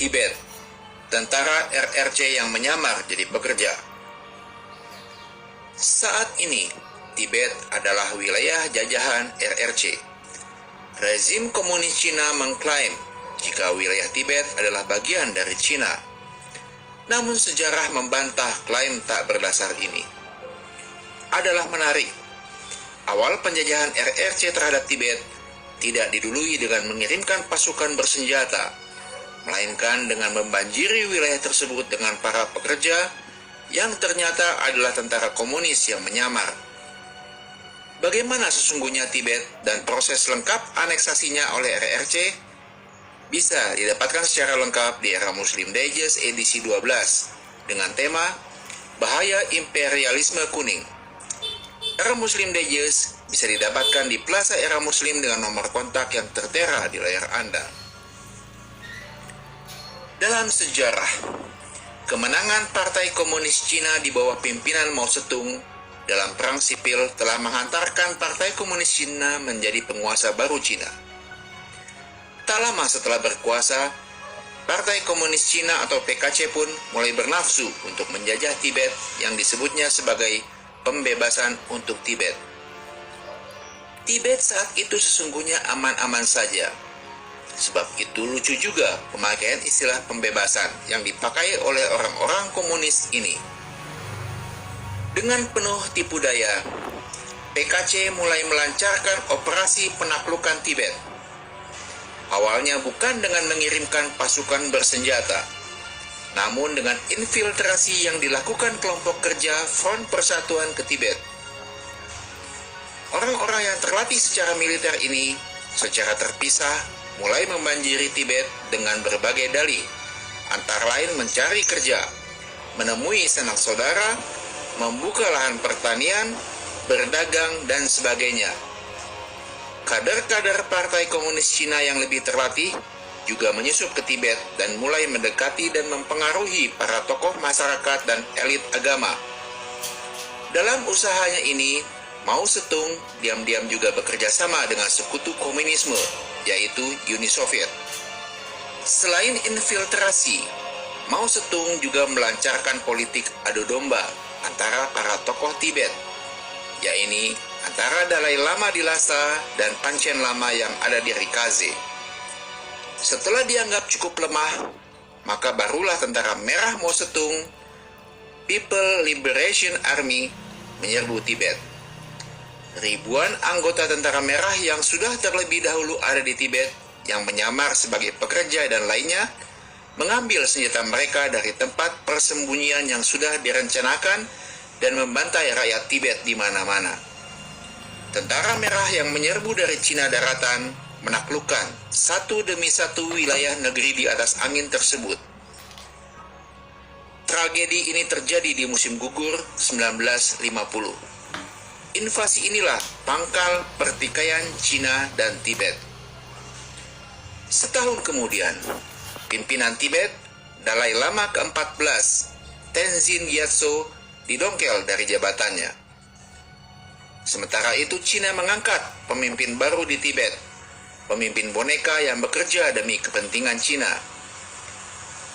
Tibet, tentara RRC yang menyamar jadi pekerja. Saat ini, Tibet adalah wilayah jajahan RRC. Rezim komunis Cina mengklaim jika wilayah Tibet adalah bagian dari Cina. Namun sejarah membantah klaim tak berdasar ini. Adalah menarik, awal penjajahan RRC terhadap Tibet tidak didului dengan mengirimkan pasukan bersenjata, melainkan dengan membanjiri wilayah tersebut dengan para pekerja yang ternyata adalah tentara komunis yang menyamar. Bagaimana sesungguhnya Tibet dan proses lengkap aneksasinya oleh RRC bisa didapatkan secara lengkap di Era Muslim Digest edisi 12 dengan tema Bahaya Imperialisme Kuning. Era Muslim Digest bisa didapatkan di Plaza Era Muslim dengan nomor kontak yang tertera di layar Anda. Dalam sejarah, kemenangan Partai Komunis Cina di bawah pimpinan Mao Zedong dalam Perang Sipil telah menghantarkan Partai Komunis Cina menjadi penguasa baru Cina. Tak lama setelah berkuasa, Partai Komunis Cina atau PKC pun mulai bernafsu untuk menjajah Tibet yang disebutnya sebagai pembebasan untuk Tibet. Tibet saat itu sesungguhnya aman-aman saja. Sebab itu lucu juga pemakaian istilah pembebasan yang dipakai oleh orang-orang komunis ini. Dengan penuh tipu daya, PKC mulai melancarkan operasi penaklukan Tibet. Awalnya bukan dengan mengirimkan pasukan bersenjata, namun dengan infiltrasi yang dilakukan kelompok kerja Front Persatuan ke Tibet. Orang-orang yang terlatih secara militer ini secara terpisah mulai membanjiri Tibet dengan berbagai dalih, antara lain mencari kerja, menemui sanak saudara, membuka lahan pertanian, berdagang, dan sebagainya. Kader-kader Partai Komunis Cina yang lebih terlatih juga menyusup ke Tibet dan mulai mendekati dan mempengaruhi para tokoh masyarakat dan elit agama. Dalam usahanya ini, Mao Zedong diam-diam juga bekerja sama dengan sekutu komunisme, yaitu Uni Soviet. Selain infiltrasi, Mao Zedong juga melancarkan politik adu domba antara para tokoh Tibet, yaitu antara Dalai Lama di Lhasa dan Panchen Lama yang ada di Rikaze. Setelah dianggap cukup lemah, maka barulah tentara merah Mao Zedong, People Liberation Army, menyerbu Tibet. Ribuan anggota tentara merah yang sudah terlebih dahulu ada di Tibet yang menyamar sebagai pekerja dan lainnya mengambil senjata mereka dari tempat persembunyian yang sudah direncanakan dan membantai rakyat Tibet di mana-mana. Tentara merah yang menyerbu dari Cina daratan menaklukkan satu demi satu wilayah negeri di atas angin tersebut. Tragedi ini terjadi di musim gugur 1950. Invasi inilah pangkal pertikaian Cina dan Tibet. Setahun kemudian, pimpinan Tibet, Dalai Lama ke-14, Tenzin Gyatso, didongkel dari jabatannya. Sementara itu Cina mengangkat pemimpin baru di Tibet, pemimpin boneka yang bekerja demi kepentingan Cina.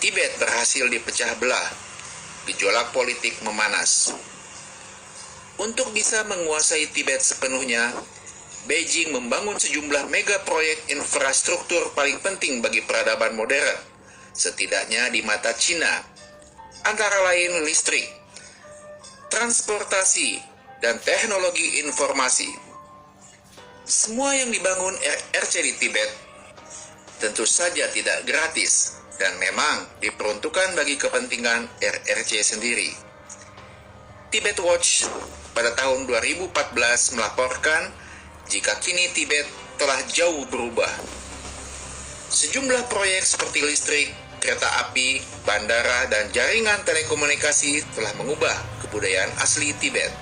Tibet berhasil dipecah belah, gejolak politik memanas. Untuk bisa menguasai Tibet sepenuhnya, Beijing membangun sejumlah mega proyek infrastruktur paling penting bagi peradaban modern, setidaknya di mata Cina, antara lain listrik, transportasi, dan teknologi informasi. Semua yang dibangun RRC di Tibet tentu saja tidak gratis dan memang diperuntukkan bagi kepentingan RRC sendiri. Tibet Watch pada tahun 2014 melaporkan jika kini Tibet telah jauh berubah. Sejumlah proyek seperti listrik, kereta api, bandara, dan jaringan telekomunikasi telah mengubah kebudayaan asli Tibet.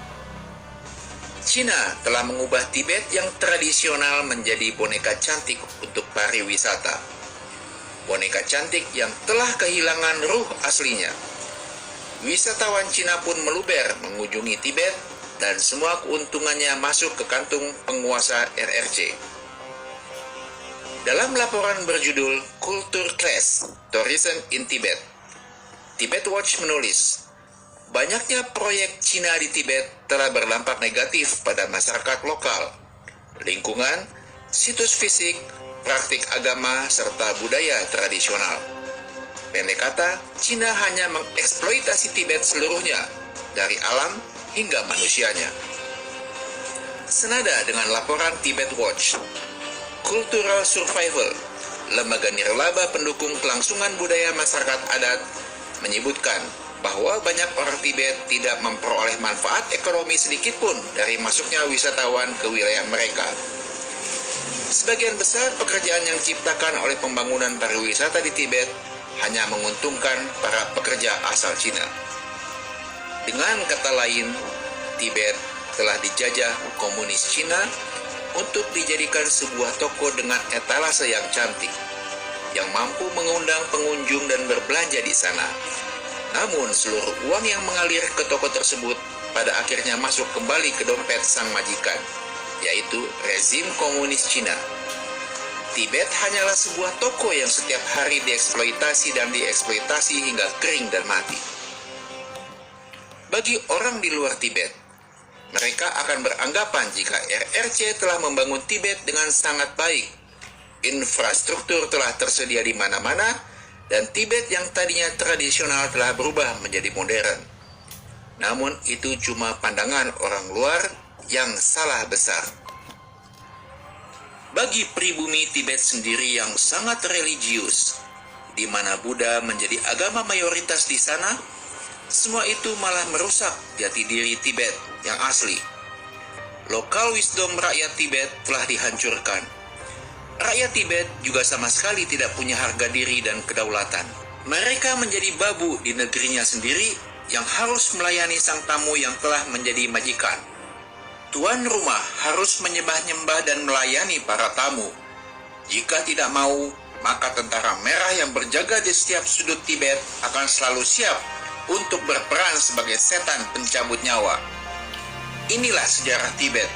Cina telah mengubah Tibet yang tradisional menjadi boneka cantik untuk pariwisata. Boneka cantik yang telah kehilangan ruh aslinya. Wisatawan Cina pun meluber mengunjungi Tibet dan semua keuntungannya masuk ke kantung penguasa RRC. Dalam laporan berjudul Culture Clash, Tourism in Tibet, Tibet Watch menulis, banyaknya proyek Cina di Tibet telah berdampak negatif pada masyarakat lokal, lingkungan, situs fisik, praktik agama, serta budaya tradisional. Pendek kata, Cina hanya mengeksploitasi Tibet seluruhnya, dari alam hingga manusianya. Senada dengan laporan Tibet Watch, Cultural Survival, lembaga nirlaba pendukung kelangsungan budaya masyarakat adat, menyebutkan bahwa banyak orang Tibet tidak memperoleh manfaat ekonomi sedikitpun dari masuknya wisatawan ke wilayah mereka. Sebagian besar pekerjaan yang diciptakan oleh pembangunan pariwisata di Tibet hanya menguntungkan para pekerja asal Cina. Dengan kata lain, Tibet telah dijajah komunis Cina untuk dijadikan sebuah toko dengan etalase yang cantik, yang mampu mengundang pengunjung dan berbelanja di sana. Namun seluruh uang yang mengalir ke toko tersebut pada akhirnya masuk kembali ke dompet sang majikan, yaitu rezim komunis Cina. Tibet hanyalah sebuah toko yang setiap hari dieksploitasi dan dieksploitasi hingga kering dan mati. Bagi orang di luar Tibet, mereka akan beranggapan jika RRC telah membangun Tibet dengan sangat baik. Infrastruktur telah tersedia di mana-mana, dan Tibet yang tadinya tradisional telah berubah menjadi modern. Namun itu cuma pandangan orang luar yang salah besar. Bagi pribumi Tibet sendiri yang sangat religius, di mana Buddha menjadi agama mayoritas di sana, semua itu malah merusak jati diri Tibet yang asli. Lokal wisdom rakyat Tibet telah dihancurkan. Rakyat Tibet juga sama sekali tidak punya harga diri dan kedaulatan. Mereka menjadi babu di negerinya sendiri yang harus melayani sang tamu yang telah menjadi majikan. Tuan rumah harus menyembah-nyembah dan melayani para tamu. Jika tidak mau, maka tentara merah yang berjaga di setiap sudut Tibet akan selalu siap untuk berperan sebagai setan pencabut nyawa. Inilah sejarah Tibet.